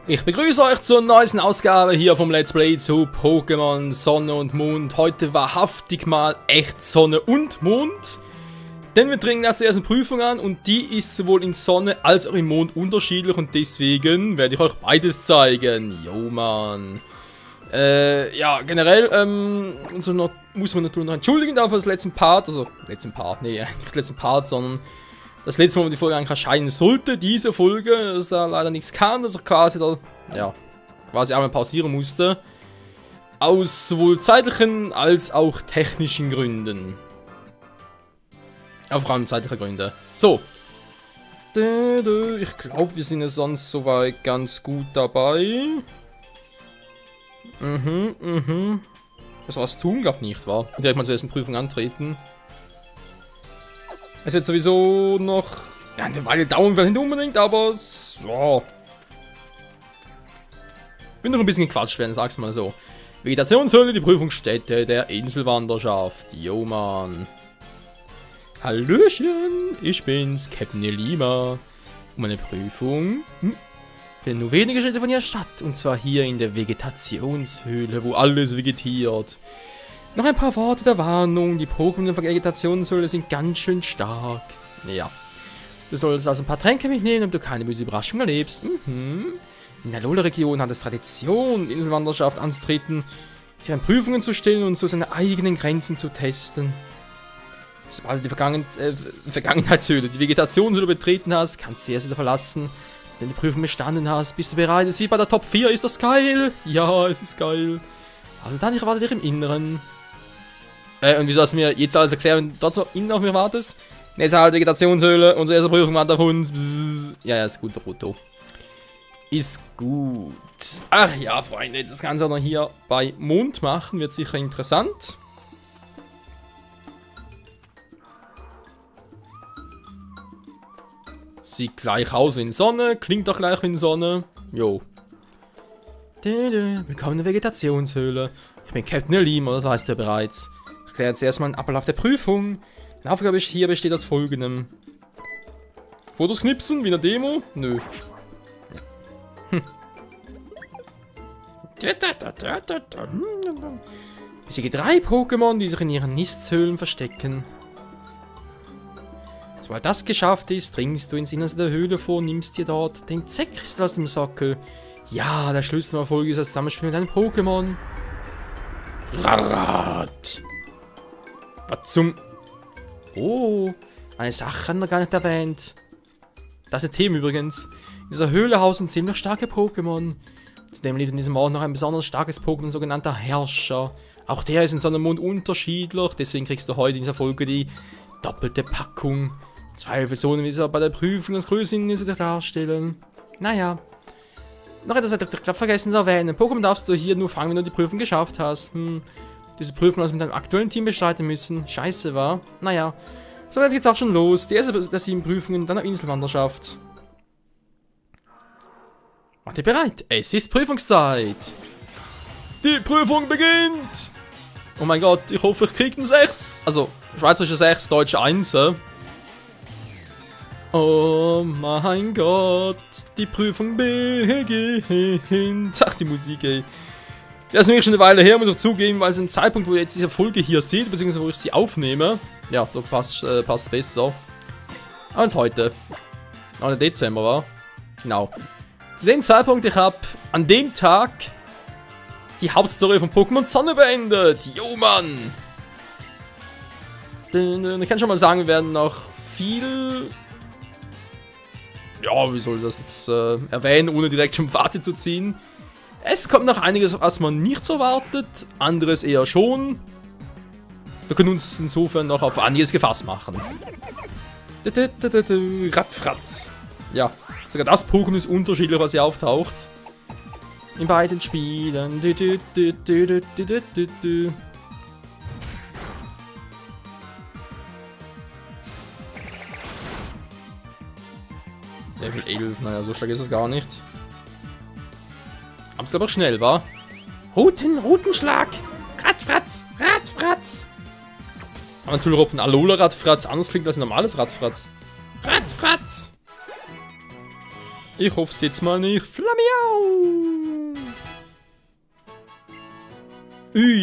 Ich begrüße euch zur neuesten Ausgabe hier vom Let's Play zu Pokémon Sonne und Mond. Heute wahrhaftig mal echt Sonne und Mond. Denn wir dringen als erste Prüfung an und die ist sowohl in Sonne als auch im Mond unterschiedlich und deswegen werde ich euch beides zeigen. Jo Mann. Ja, generell also muss man natürlich noch entschuldigen dafür das letzten Part, nicht letzten Part, sondern das letzte Mal, wo die Folge eigentlich erscheinen sollte, diese Folge, dass da leider nichts kam, dass ich quasi einmal pausieren musste. Aus sowohl zeitlichen als auch technischen Gründen. Vor allem zeitliche Gründe. So. Ich glaube, wir sind ja sonst soweit ganz gut dabei. Was tun, glaube ich nicht, war. Direkt mal zur ersten Prüfung antreten. Es wird sowieso noch eine Weile dauern, vielleicht nicht unbedingt, aber so. Bin noch ein bisschen gequatscht werden, sag's mal so. Vegetationshöhle, die Prüfungsstätte der Inselwanderschaft. Jo Mann. Hallöchen, ich bin's, Captain Lima. Und meine Prüfung findet nur wenige Schritte von hier statt. Und zwar hier in der Vegetationshöhle, wo alles vegetiert. Noch ein paar Worte der Warnung. Die Pokémon der Vegetationshöhle sind ganz schön stark. Ja. Du solltest also ein paar Tränke mitnehmen, damit du keine böse Überraschung erlebst. In der Alola-Region hat es Tradition, Inselwanderschaft anzutreten, sich an Prüfungen zu stellen und so seine eigenen Grenzen zu testen. Sobald du die Vergangenheitshöhle, die Vegetationshöhle betreten hast, kannst du sie erst wieder verlassen. Wenn du die Prüfung bestanden hast, bist du bereit. Es ist wie bei der Top 4, ist das geil? Ja, es ist geil. Also dann, ich erwarte dich im Inneren. Und wieso hast du mir jetzt alles erklären, wenn du dort innen auf mir wartest? Nächste halt Vegetationshöhle, unsere erste Prüfung wartet auf uns. Bzzz. Ja, ist gut, der Brutto. Ist gut. Ach ja, Freunde, jetzt das Ganze auch noch hier bei Mond machen, wird sicher interessant. Sieht gleich aus wie in Sonne, klingt auch gleich wie in Sonne. Jo. Willkommen in der Vegetationshöhle. Ich bin Captain Lima, das weißt du ja bereits. Ich erkläre jetzt erstmal einen Ablauf der Prüfung. Die Aufgabe hier besteht aus folgendem. Fotos knipsen, wie in der Demo? Nö. Besiege 3 Pokémon, die sich in ihren Nisthöhlen verstecken. Sobald das geschafft ist, dringst du ins Innerste der Höhle vor und nimmst dir dort den Z-Kristall aus dem Sockel. Ja, der Schlüssel zum Erfolg ist das Zusammenspiel mit einem Pokémon. Rarat. Was zum... Oh, eine Sache hat er gar nicht erwähnt. Das ist ein Thema übrigens. In dieser Höhle hausen ziemlich starke Pokémon. Zudem lebt in diesem Ort noch ein besonders starkes Pokémon, sogenannter Herrscher. Auch der ist in Sonne und Mond unterschiedlich, deswegen kriegst du heute in dieser Folge die doppelte Packung. 2 Personen, wie sie bei der Prüfung das Größenhindernis darstellen. Naja. Noch etwas hatte ich glaube vergessen zu erwähnen. Pokémon darfst du hier nur fangen, wenn du die Prüfung geschafft hast. Diese Prüfung hast du mit deinem aktuellen Team bestreiten müssen. Scheiße, war. Naja. So, jetzt geht's auch schon los. Die erste der 7 Prüfungen deiner Inselwanderschaft. Mach dich bereit. Es ist Prüfungszeit. Die Prüfung beginnt. Oh mein Gott, ich hoffe, ich krieg einen 6. Also, schweizerische 6, deutsche 1. Oh mein Gott, die Prüfung beginnt. Ach, die Musik, ey. Das ist nämlich schon eine Weile her, muss ich zugeben, weil es ein Zeitpunkt, wo ihr jetzt diese Folge hier seht, beziehungsweise wo ich sie aufnehme. Ja, so passt besser. Als heute. 9. Dezember, war. Genau. Zu dem Zeitpunkt, ich habe an dem Tag die Hauptstory von Pokémon Sonne beendet. Jo, Mann. Ich kann schon mal sagen, wir werden noch viel... Ja, wie soll ich das jetzt erwähnen, ohne direkt schon Fazit zu ziehen. Es kommt noch einiges, was man nicht so erwartet, anderes eher schon. Wir können uns insofern noch auf einiges gefasst machen. Radfratz. Ja, sogar das Pokémon ist unterschiedlich, was hier auftaucht. In beiden Spielen. Level 11, naja, so stark ist es gar nicht. Aber es ist aber schnell, wa? Rutenschlag! Radfratz! Radfratz! Aber natürlich, ob ein Alola-Radfratz anders klingt als ein normales Radfratz. Radfratz! Ich hoffe es jetzt mal nicht. Flamiau!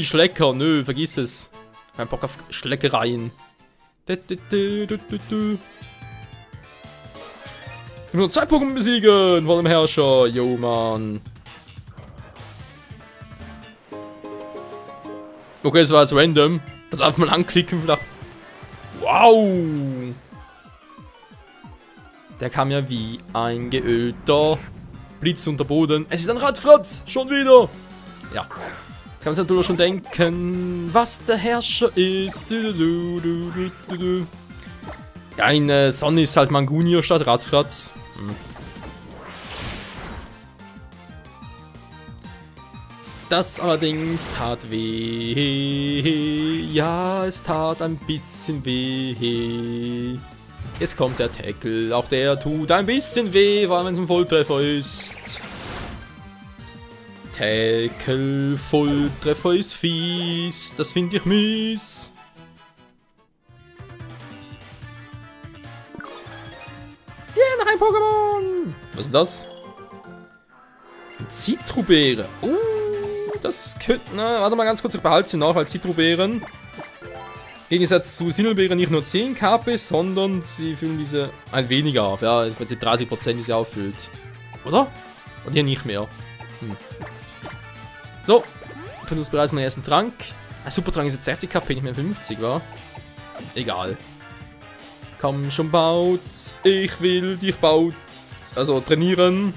Schlecker. Nö, vergiss es. Kein Bock auf Schleckereien. Ich muss noch 2 Pokémon besiegen von dem Herrscher. Jo, Mann. Okay, das war jetzt random. Da darf man anklicken. Wow! Der kam ja wie ein geölter Blitz unter Boden. Es ist ein Radfratz! Schon wieder! Ja. Jetzt kann man sich natürlich schon denken, was der Herrscher ist. Ja, in Sonne ist halt Mangunio statt Radfratz. Das allerdings tat weh. Ja, es tat ein bisschen weh. Jetzt kommt der Tackle. Auch der tut ein bisschen weh, weil man ein Volltreffer ist. Tackle, Volltreffer ist fies. Das finde ich mies. Ja, noch ein Pokémon. Was ist das? Ein Zitrobeere. Das könnte, na, warte mal ganz kurz, ich behalte sie noch als Zitrobeeren. Im Gegensatz zu Sinelbeeren nicht nur 10 KP, sondern sie füllen diese ein weniger auf. Ja, im Prinzip 30%, die sie auffüllt. Oder? Und hier nicht mehr. So, ich benutze bereits meinen ersten Trank. Ein Supertrank ist jetzt 60 KP, nicht mehr 50, wa? Egal. Komm schon, baut. Ich will dich baut. Also trainieren.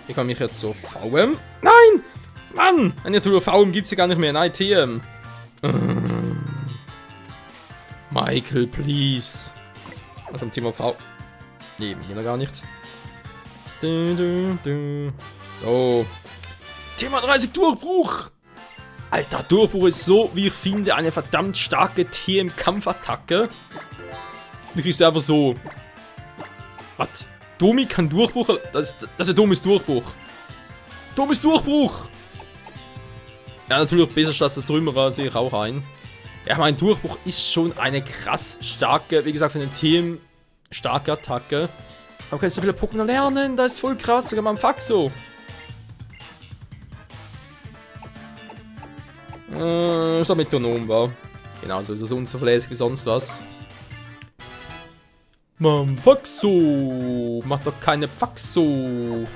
Ich kann mich jetzt so VM. Nein! Mann! Eine Tour VM gibt es ja gar nicht mehr. Nein, TM. Michael, please. Also im Thema V. Nee, immer gar nicht. So. Thema 30 Durchbruch. Alter, Durchbruch ist so, wie ich finde, eine verdammt starke TM-Kampfattacke. Ich ist einfach so. Was? Domi kann Durchbruch. Das ist Domis Durchbruch. Domis Durchbruch! Ja, natürlich besser statt der Trümmerer, sehe ich auch ein. Ja, mein Durchbruch ist schon eine krass starke, wie gesagt, für eine Team starke Attacke. Aber kannst so viele Pokémon lernen, das ist voll krass, sogar beim Faxo. Statt Metronom war. Genau, so ist es unzuverlässig wie sonst was. Mann, Faxo! Mach doch keine Faxo!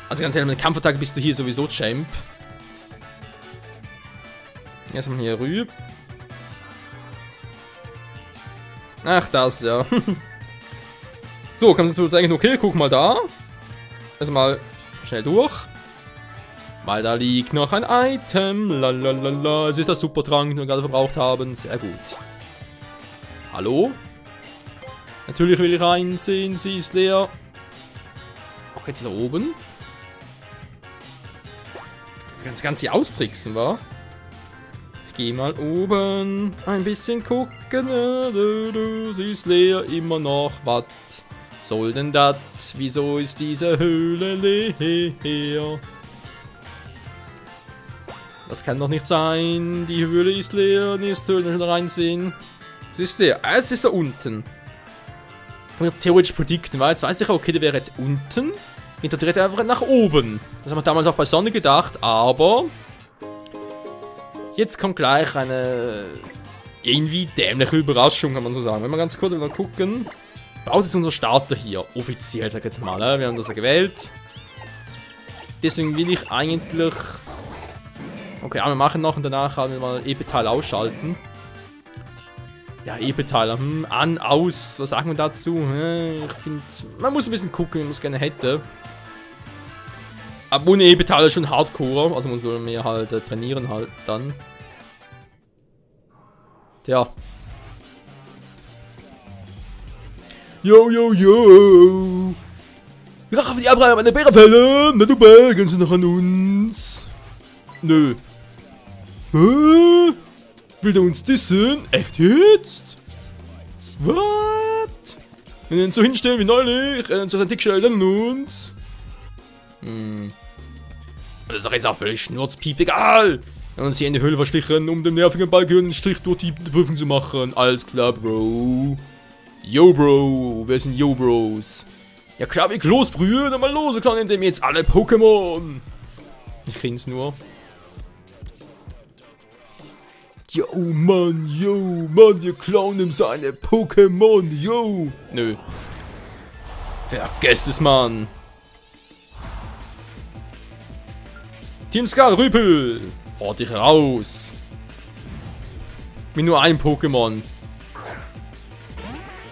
Also ganz ehrlich, mit der Kampfattacke bist du hier sowieso Champ. Erstmal hier rüber. Ach, das, ja. So, kannst du eigentlich, okay, guck mal da. Erstmal schnell durch. Weil da liegt noch ein Item. Lalalala. Es ist das Supertrank, den wir gerade verbraucht haben. Sehr gut. Hallo? Natürlich will ich reinsehen, sie ist leer. Auch jetzt da oben. Das Ganze hier austricksen, wa? Ich geh mal oben ein bisschen gucken. Sie ist leer, immer noch. Was soll denn das? Wieso ist diese Höhle leer? Das kann doch nicht sein. Die Höhle ist leer. Nächste Höhle schon reinsehen. Sie ist leer. Ah, jetzt ist er unten. Kann man theoretisch predikten, weil jetzt weiß ich, okay, der wäre jetzt unten. Geht direkt einfach nach oben. Das haben wir damals auch bei Sonne gedacht, aber jetzt kommt gleich eine irgendwie dämliche Überraschung, kann man so sagen. Wenn wir ganz kurz mal gucken. Baut jetzt unser Starter hier. Offiziell, sag ich jetzt mal. Wir haben das ja gewählt. Deswegen will ich eigentlich. Okay, wir machen noch und danach haben wir mal E-Petal ausschalten. Ja, E-Petal. An, aus. Was sagen wir dazu? Ich finde, man muss ein bisschen gucken, wie man es gerne hätte. Aber ohne E-Petal ist schon Hardcore. Also man soll mehr halt trainieren halt dann. Tja. Yo, yo, yo. Rache für die Abreihe meine Bärenfälle. Na du Bär, kannst du noch an uns? Nö. Hä? Will der uns dissen? Echt jetzt? Was? Wenn wir ihn so hinstellen wie neulich, so ein Dickschell an uns. Das ist doch jetzt auch völlig schnurzpiep egal. Wir haben uns hier in die Höhle verschlichen, um dem nervigen Balken einen Strich durch die Prüfung zu machen. Alles klar, Bro. Yo, Bro, wir sind Yo, Bros. Ja klar, wir losbrühen, mal los, wir klauen dem jetzt alle Pokémon. Ich kenn's nur. Yo, Mann, wir klauen ihm seine Pokémon, yo. Nö. Vergesst es, Mann. Team Skull, Rüpel. Fahr dich raus. Mit nur einem Pokémon.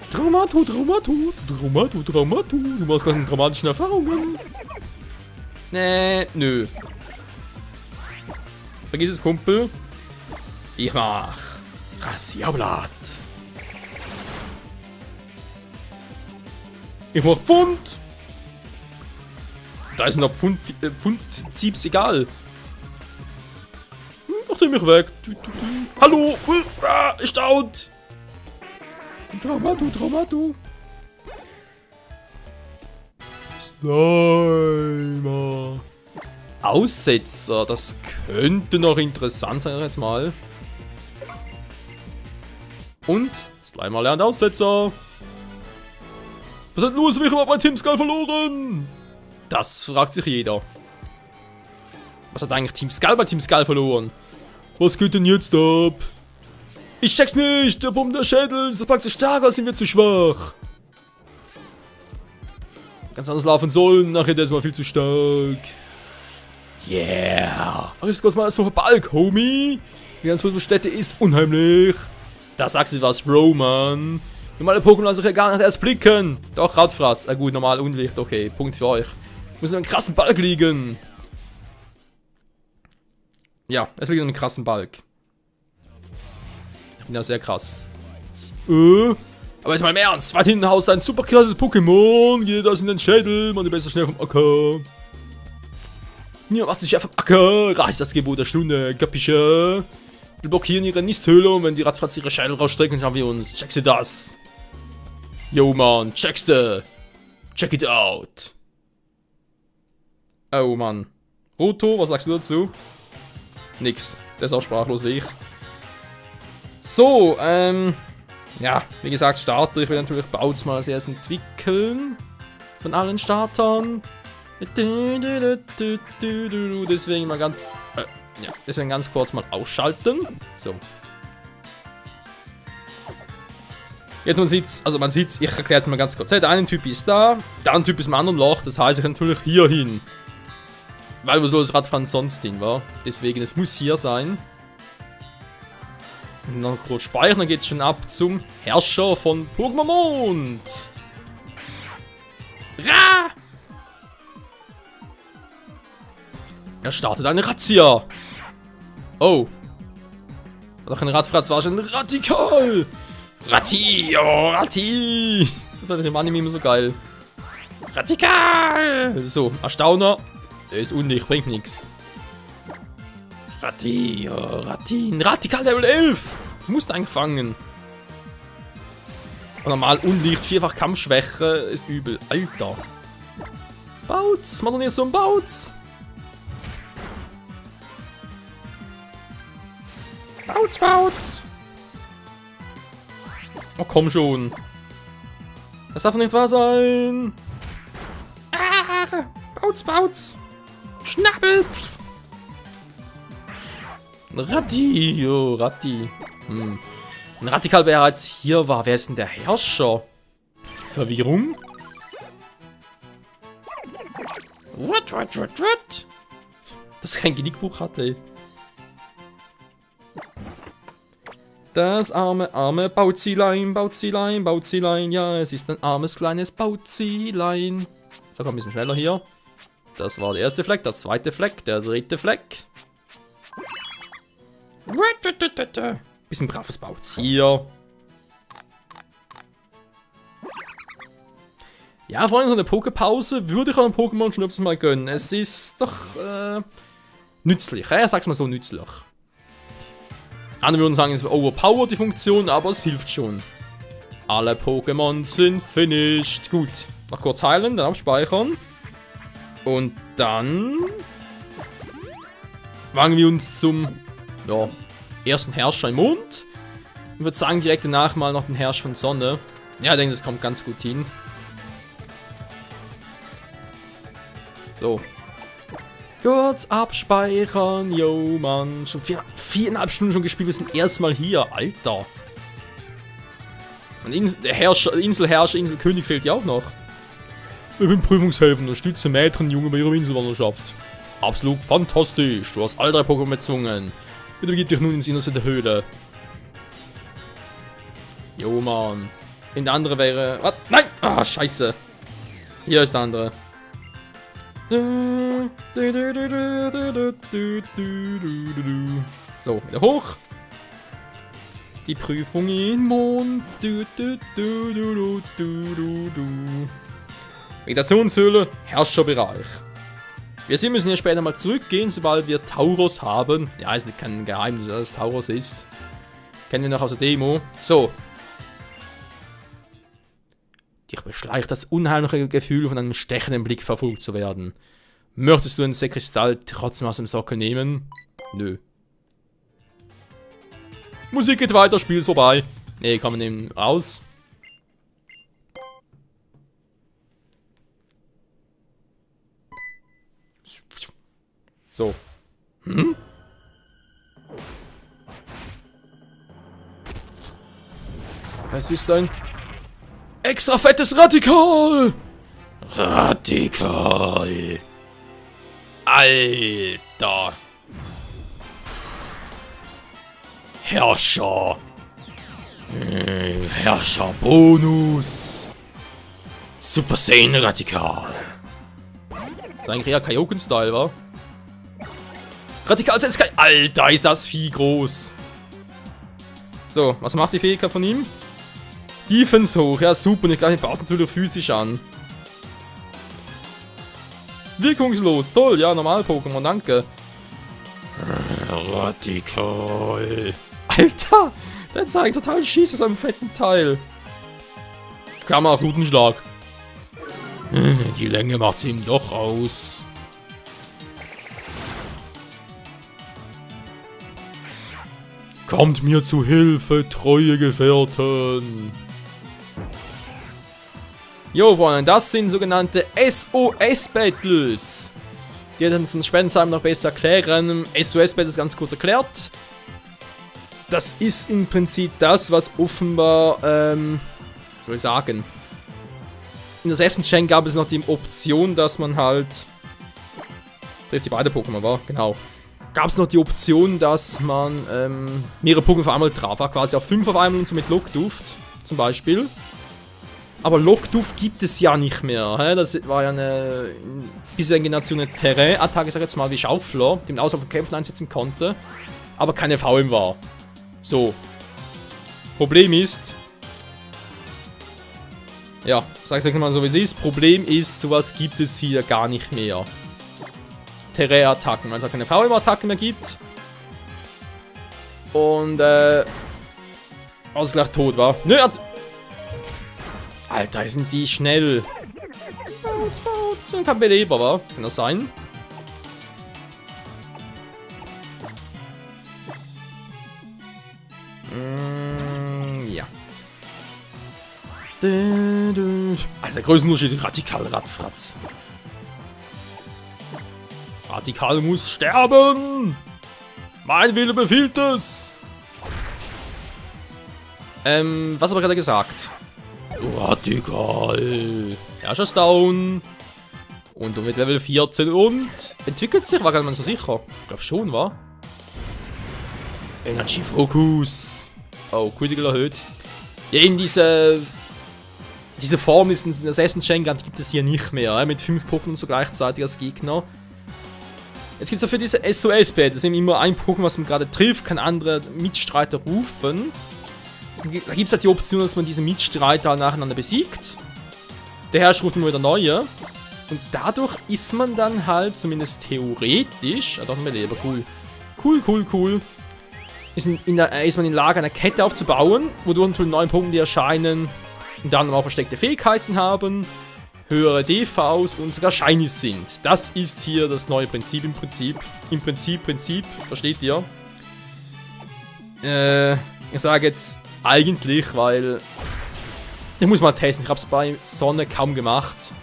Traumatu. Du machst gerade traumatischen Erfahrungen. Nee, nö. Vergiss es, Kumpel. Ich mach Rasierblatt. Ich mach Pfund. Da ist noch Pfund-Tipps egal. Nachdem ich weg. Hallo. Ist out. Traumatu. Slimer. Aussetzer. Das könnte noch interessant sein jetzt mal. Und Slimer lernt Aussetzer. Was ist denn los? Ich habe mein Team Skull verloren. Das fragt sich jeder. Was hat eigentlich Team Skull bei Team Skull verloren? Was geht denn jetzt ab? Ich check's nicht! Der Bumm der Schädel ist praktisch stärker, sind wir zu schwach. Ganz anders laufen sollen, nachher der ist mal viel zu stark. Yeah! Vergiss kurz mal so Balk, Homie! Die ganze Stätte ist unheimlich. Da sagst du was, Bro, Mann. Normale Pokémon lassen sich ja gar nicht erst blicken. Doch, Radfratz. Gut, normal Unlicht, okay. Punkt für euch. Muss in einem krassen Balk liegen. Ja, es liegt in einem krassen Balk. Ich bin ja sehr krass. Aber jetzt mal im Ernst. Weit hinten Haus ein super krasses Pokémon. Geht das in den Schädel. Man, besser schnell vom Acker. Ja, macht sich einfach vom Acker. Reißt das Gebot der Stunde. Kapische. Wir blockieren ihre Nisthöhle und wenn die Radfratz ihre Schädel rausstrecken, schauen wir uns. Checkst du das? Yo, Mann. Checkst du? Check it out. Oh, Mann. Roto, was sagst du dazu? Nix. Der ist auch sprachlos wie ich. So, ja, wie gesagt, Starter. Ich will natürlich Bouts mal als erstes entwickeln. Von allen Startern. Deswegen mal ganz, ja, deswegen ganz kurz mal ausschalten. So. Jetzt man sieht's, ich erkläre es mal ganz kurz. Der eine Typ ist da, der andere Typ ist im anderen Loch. Das heißt, ich kann natürlich hier hin. Weil was los Radfahren sonst hin war. Deswegen, es muss hier sein. Und dann kurz speichern, dann geht's schon ab zum Herrscher von Pokémon Mond. Ra! Er startet eine Razzia. Oh. War doch ein Radfratz, war schon radikal. Ratti, oh, Ratti. Das war im Anime immer so geil. Radikal. So, Erstauner. Der ist undicht, bringt nichts. Ratti, oh, Ratti. Ein Radikal Level 11. Du musst einfangen. Und normal undicht, vierfach Kampfschwäche ist übel. Alter. Bouts, mach doch nicht so ein Bouts. Bouts. Oh, komm schon. Das darf nicht wahr sein. Ah, Bouts. Schnappel. Ratti, oh, Ratti. Ein Radikal wäre als hier war. Wer ist denn der Herrscher? Verwirrung? What? Das kein Genickbuch hatte. Das arme Bauzilein. Ja, es ist ein armes, kleines Bauzilein. So, komm ein bisschen schneller hier. Das war der erste Fleck, der zweite Fleck, der dritte Fleck. Bisschen braves Bauz hier. Ja, vor allem so eine Poképause würde ich einem Pokémon schon öfters mal gönnen. Es ist doch nützlich. Ja, sag's mal so, nützlich. Andere würden sagen, es ist overpowered die Funktion, aber es hilft schon. Alle Pokémon sind finished. Gut, noch kurz heilen, dann abspeichern. Und dann wagen wir uns zum ersten Herrscher im Mond. Ich würde sagen, direkt danach mal noch den Herrscher von Sonne. Ja, ich denke, das kommt ganz gut hin. So. Kurz abspeichern, yo, Mann. Schon 4,5 Stunden schon gespielt, wir sind erstmal hier, Alter. Und Inselherrscher, Inselkönig fehlt ja auch noch. Ich bin Prüfungshelfer, unterstütze Mädchen Junge bei ihrer Inselwanderschaft. Absolut fantastisch, du hast all 3 Pokémon bezwungen. Bitte begib dich nun ins Innerste der Höhle. Jo, Mann. Und der andere wäre... Was? Nein! Ah, scheiße. Hier ist der andere. So, wieder hoch. Die Prüfung in Mond. Meditationshöhle, Herrscherbereich. Wir müssen hier später mal zurückgehen, sobald wir Tauros haben. Ja, ist kein Geheimnis, dass es Tauros ist. Kennen wir noch aus der Demo. So. Dich beschleicht das unheimliche Gefühl, von einem stechenden Blick verfolgt zu werden. Möchtest du den Sekristall trotzdem aus dem Sockel nehmen? Nö. Musik geht weiter, Spiel ist vorbei. Nee, kann man eben raus. So. Hm? Es ist ein extra fettes Radikal! Radikal! Alter! Herrscher! Herrscher Bonus! Super Saiyan Radikal! Das ist eigentlich eher Kaioken-Style, wa? Radikal Senskai! Alter, ist das Vieh groß! So, was macht die Fähigkeit von ihm? Defense hoch, ja super, und ich glaube, ich baue es natürlich physisch an. Wirkungslos, toll, ja, normal Pokémon, danke. Radikal. Alter, der zeigt total Schieß aus einem fetten Teil. Kann man auch guten Schlag. Die Länge macht's ihm doch aus. Kommt mir zu Hilfe, treue Gefährten. Jo, Freunde, das sind sogenannte SOS-Battles. Die werden uns später noch besser erklären. SOS-Battles ganz kurz erklärt. Das ist im Prinzip das, was offenbar, was soll ich sagen? In der ersten Gen gab es noch die Option, dass man halt... Trifft die beide Pokémon, war? Genau. Gab es noch die Option, dass man mehrere Pokémon auf einmal traf. War quasi auf 5 auf einmal und so mit Lockduft zum Beispiel. Aber Lockduft gibt es ja nicht mehr. He? Das war ja eine bisherige Generation eine Terrain-Attacke, sag ich jetzt mal, wie Schaufler, die man außer auf Kämpfen einsetzen konnte, aber keine VM war. So. Problem ist... Ja, sag ich mal so wie es ist. Problem ist, sowas gibt es hier gar nicht mehr. Terrain-Attacken, weil es auch keine VM-Attacken mehr gibt. Und, alles gleich tot war. Nö, Alter, sind die schnell. Sind kein Beleber, wa? Kann das sein? Ja. Alter, Größenunterschied. Radikal Radfratz. Radikal muss sterben! Mein Wille befiehlt es! Was habe ich gerade gesagt? Radikal. Herrscher ist down. Und du mit Level 14 und entwickelt sich, war gar nicht so sicher. Ich glaube schon, war. Energy Focus. Oh, Critical erhöht. Ja, eben diese Form ist in der Assassin's Chain gibt es hier nicht mehr. Mit 5 Pokémon so gleichzeitig als Gegner. Jetzt gibt es auch für diese SOS-Bad. Das ist eben immer ein Pokémon, was man gerade trifft, kann andere Mitstreiter rufen. Da gibt es halt die Option, dass man diese Mitstreiter nacheinander besiegt. Der Herrscher ruft immer wieder neue. Und dadurch ist man dann halt, zumindest theoretisch, doch mehr Leben, cool. Ist man in der Lage, eine Kette aufzubauen, wodurch natürlich neue Pokémon, die erscheinen, und dann auch versteckte Fähigkeiten haben, höhere DVs und sogar Shinies sind. Das ist hier das neue Prinzip im Prinzip, versteht ihr? Ich sage jetzt eigentlich, weil Ich muss mal testen, ich habe es bei Sonne kaum gemacht.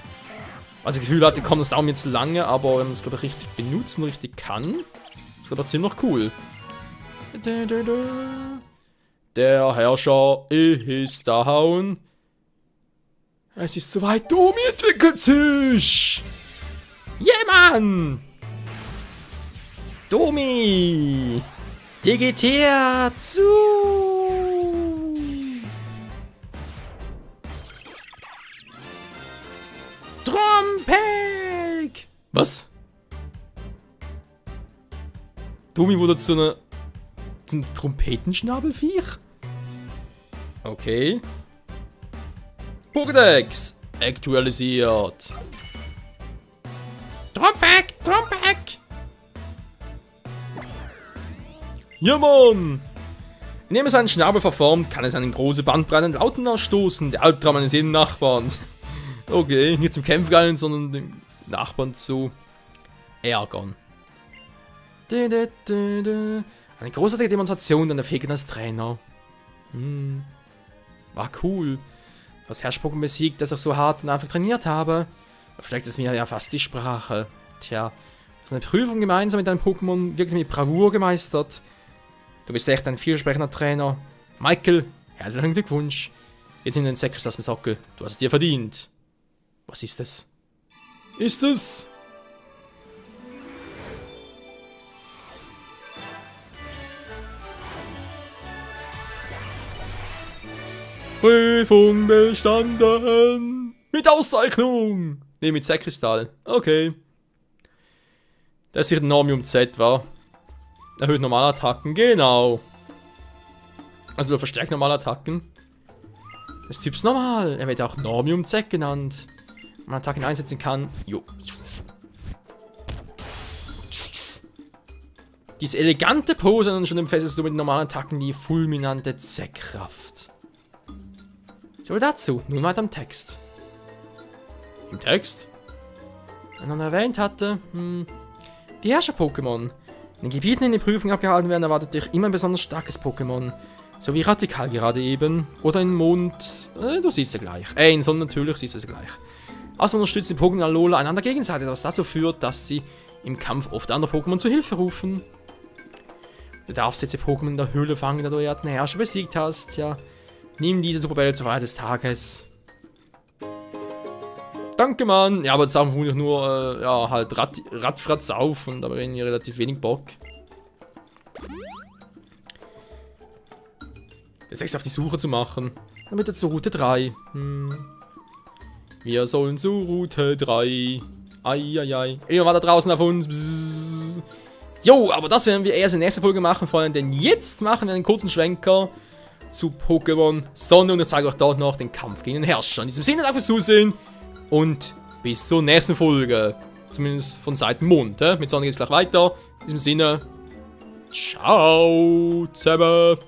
Also das Gefühl hatte, kommt das dauert mir zu lange, aber wenn man es, glaube ich, richtig benutzt und richtig kann, ist das ziemlich cool. Der Herrscher ist down. Es ist soweit, Domi entwickelt sich! Yeah, Mann! Domi! Dir geht her zu! Trompek! Was? Domi wurde zum Trompetenschnabelviech? Okay. Pokédex aktualisiert. Trompek! Trompek! Ja, Mann! Indem er seinen Schnabel verformt, kann es eine große Bandbreite an Lauten ausstoßen. Der Albtraum eines jeden Nachbarn. Okay, nicht zum Kämpfen geil, sondern den Nachbarn zu ärgern. Eine großartige Demonstration an der Fähigkeit als Trainer. War cool. Das Herrsch-Pokémon besiegt, das ich so hart und einfach trainiert habe. Vielleicht ist mir ja fast die Sprache. Tja, das ist eine Prüfung gemeinsam mit deinem Pokémon wirklich mit Bravour gemeistert. Du bist echt ein vielsprechender Trainer. Michael, herzlichen Glückwunsch. Jetzt in den Säckers das Sockel. Du hast es dir verdient. Was ist es? Ist es? Prüfung bestanden. Mit Auszeichnung. Ne, mit Säckristall. Okay. Das ist Normium Z, war. Erhöht Normalattacken, genau. Also du verstärkt Normalattacken. Das Typs normal. Er wird auch Normium Z genannt. Wenn man Attacken einsetzen kann. Jo. Diese elegante Pose und schon empfesselst du mit normalen Attacken die fulminante Z-Kraft. So dazu. Nun weiter im Text. Im Text? Wenn man erwähnt hatte, die Herrscher-Pokémon. In den Gebieten, in den Prüfungen abgehalten werden, erwartet dich immer ein besonders starkes Pokémon. So wie Radikal gerade eben. Oder in Mond. Du siehst sie gleich. In Sonne natürlich siehst du sie gleich. Außerdem unterstützen die Pokémon Alola einander gegenseitig, was dazu führt, dass sie im Kampf oft andere Pokémon zu Hilfe rufen. Du darfst jetzt die Pokémon in der Höhle fangen, da du ja den Herrscher besiegt hast. Ja, nimm diese Superbälle zur Feier des Tages. Danke, Mann. Ja, aber das haben vermutlich nur, ja, halt Radfratz auf und da haben wir relativ wenig Bock. Jetzt extra auf die Suche zu machen. Dann wird er zur Route 3. Wir sollen zu Route 3. Eieiei. Immer war da draußen auf uns. Bzzz. Jo, aber das werden wir erst in der nächsten Folge machen, Freunde. Denn jetzt machen wir einen kurzen Schwenker zu Pokémon Sonne und ich zeige euch dort noch den Kampf gegen den Herrscher. In diesem Sinne, danke fürs Zusehen und bis zur nächsten Folge. Zumindest von Seiten Mond. Mit Sonne geht es gleich weiter. In diesem Sinne, ciao zusammen.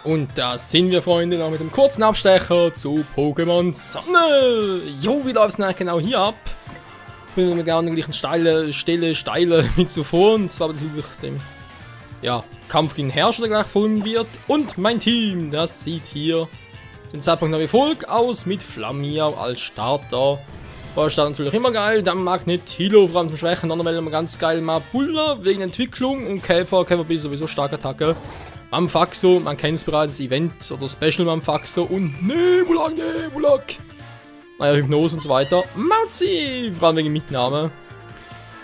Und da sind wir, Freunde, noch mit einem kurzen Abstecher zu Pokémon Sonne. Jo, wie läuft es denn genau hier ab? Ich bin mit der gleichen Stelle wie zuvor. Und zwar bezüglich dem Kampf gegen den Herrscher, der gleich folgen wird. Und mein Team, das sieht hier den Zeitpunkt noch wie folgt aus, mit Flamiau als Starter. Feuerstart natürlich immer geil, dann Magnetilo, vor allem zum Schwächen, dann immer ganz geil Mabulla wegen Entwicklung und Käfer bis sowieso starke Attacke. Amphaxo, man kennt es bereits, das Event oder Special Amphaxo und Nebulak. Naja, Hypnose und so weiter. Mauzi, vor allem wegen Mitnahme.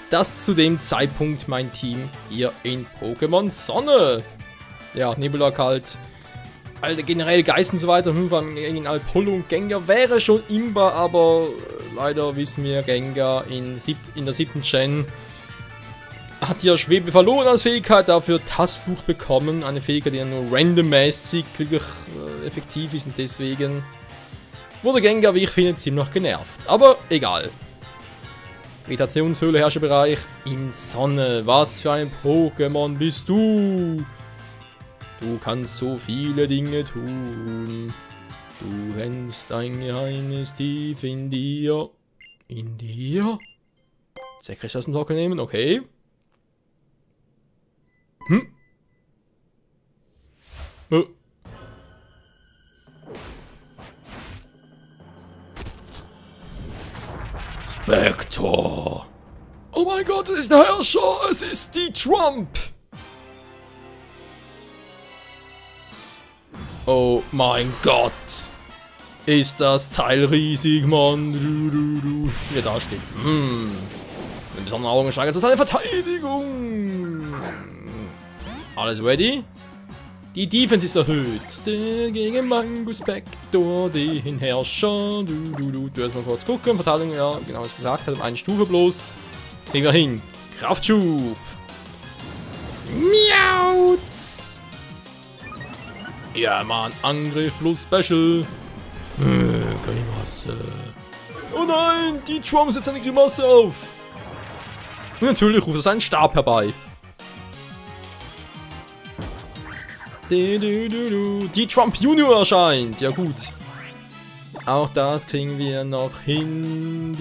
Das zu dem Zeitpunkt mein Team hier in Pokémon Sonne. Ja, Nebulak halt. Alter, generell Geist und so weiter, vor allem gegen Alpollo und Gengar wäre schon imbar, aber leider wissen wir, Gengar in der 7. Gen hat ja Schwebe verloren als Fähigkeit, dafür Tassfluch bekommen. Eine Fähigkeit, die ja nur randommäßig wirklich effektiv ist und deswegen wurde Gengar, wie ich finde, ziemlich genervt. Aber egal. Vegetationshöhle, Herrscherbereich in Sonne. Was für ein Pokémon bist du? Du kannst so viele Dinge tun. Du kennst ein Geheimnis tief in dir. In dir? Sekret aus dem Sockel nehmen, okay. Oh. Spectre! Oh mein Gott, es ist der Herrscher! Es ist die Trump! Oh mein Gott! Ist das Teil riesig, Mann! Wie er da steht. Mit besonderen Augen steigert es seine Verteidigung! Alles ready? Die Defense ist erhöht. Gegen Mango Spectre, den Herrscher. Du erst mal kurz gucken. Verteidigung, ja, genau was gesagt hat. Eine Stufe bloß. Kriegen wir hin. Kraftschub. Miauz. Ja, Mann. Angriff plus Special. Grimasse. Oh nein, die Trump setzt eine Grimasse auf. Und natürlich ruft er seinen Stab herbei. Die Trump Junior erscheint. Ja gut. Auch das kriegen wir noch hin.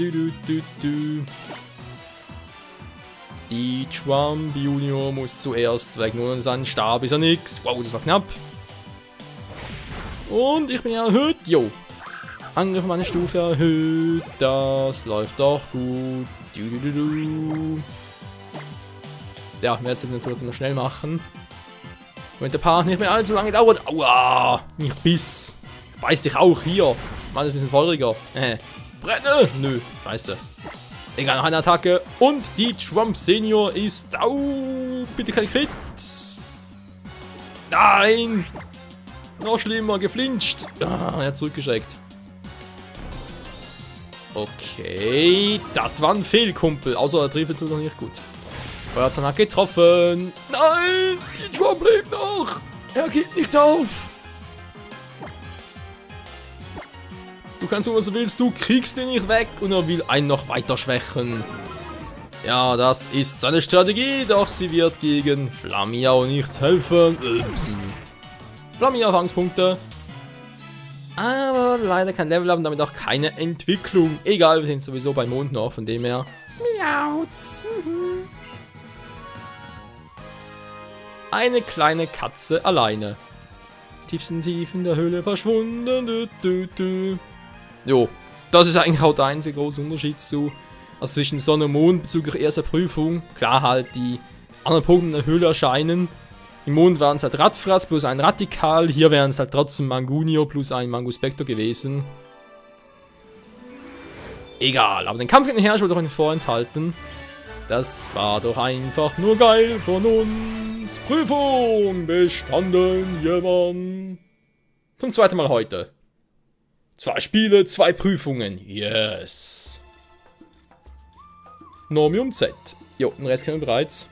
Die Trump Junior muss zuerst weg. Nur sein Stab ist ja nix. Wow, das war knapp. Und ich bin ja erhöht. Jo. Angriff meine Stufe erhöht. Das läuft doch gut. Ja, wir werden es natürlich noch schnell machen. Damit der Part nicht mehr allzu lange dauert. Aua! Ich biss. Beiß dich auch hier. Mann, ist ein bisschen feuriger. Brenne! Nö, scheiße. Egal, noch eine Attacke. Und die Trump Senior ist. Au! Bitte kein Crit. Nein! Noch schlimmer, geflincht. Ah, er hat zurückgeschreckt. Okay, das war ein Fehlkumpel. Außer er trifft noch nicht gut. Feuerzahn hat getroffen. Nein, die Trump lebt noch. Er geht nicht auf. Du kannst tun, was du willst. Du kriegst ihn nicht weg. Und er will einen noch weiter schwächen. Ja, das ist seine Strategie. Doch sie wird gegen Flamiau nichts helfen. Flamiau Fangspunkte. Aber leider kein Level haben, damit auch keine Entwicklung. Egal, wir sind sowieso beim Mond noch. Von dem her. Miauz. Eine kleine Katze alleine. Tiefsten tief in der Höhle verschwunden. Jo, das ist eigentlich auch der einzige große Unterschied zwischen Sonne und Mond bezüglich erster Prüfung. Klar halt die anderen Punkte in der Höhle erscheinen. Im Mond waren es halt Radfratz plus ein Radikal. Hier wären es halt trotzdem Mangunio plus ein Mango Spectre gewesen. Egal, aber den Kampf gegen den Herrscher wird doch nicht vorenthalten. Das war doch einfach nur geil von uns. Prüfung bestanden, jemand. Zum zweiten Mal heute. 2 Spiele, 2 Prüfungen. Yes. Normium Z. Jo, den Rest kennen wir bereits.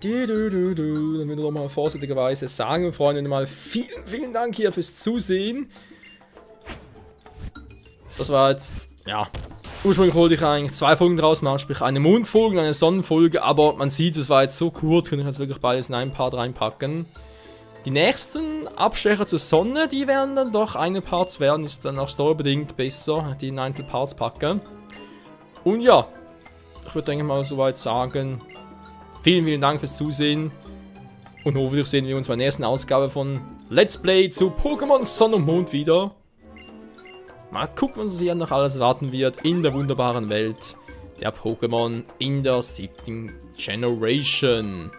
Dann will ich doch mal vorsichtigerweise sagen, Freunde, mal vielen, vielen Dank hier fürs Zusehen. Das war jetzt, ja, ursprünglich wollte ich eigentlich 2 Folgen draus machen, sprich eine Mondfolge und eine Sonnenfolge, aber man sieht, es war jetzt so kurz, könnte ich jetzt wirklich beides in einen Part reinpacken. Die nächsten Abstecher zur Sonne, die werden dann doch eine Parts werden, ist dann auch storybedingt besser, die in Einzelparts packen. Und ja, ich würde denke mal soweit sagen, vielen, vielen Dank fürs Zusehen und hoffentlich sehen wir uns bei der nächsten Ausgabe von Let's Play zu Pokémon Sonne und Mond wieder. Mal gucken, was hier noch alles warten wird in der wunderbaren Welt der Pokémon in der 7. Generation.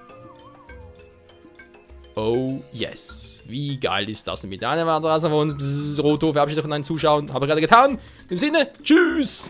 Oh yes. Wie geil ist das denn mit einer Wanderrasse von Roto? Verabschiedet von einem Zuschauen. Habe ich gerade getan. In dem Sinne, tschüss!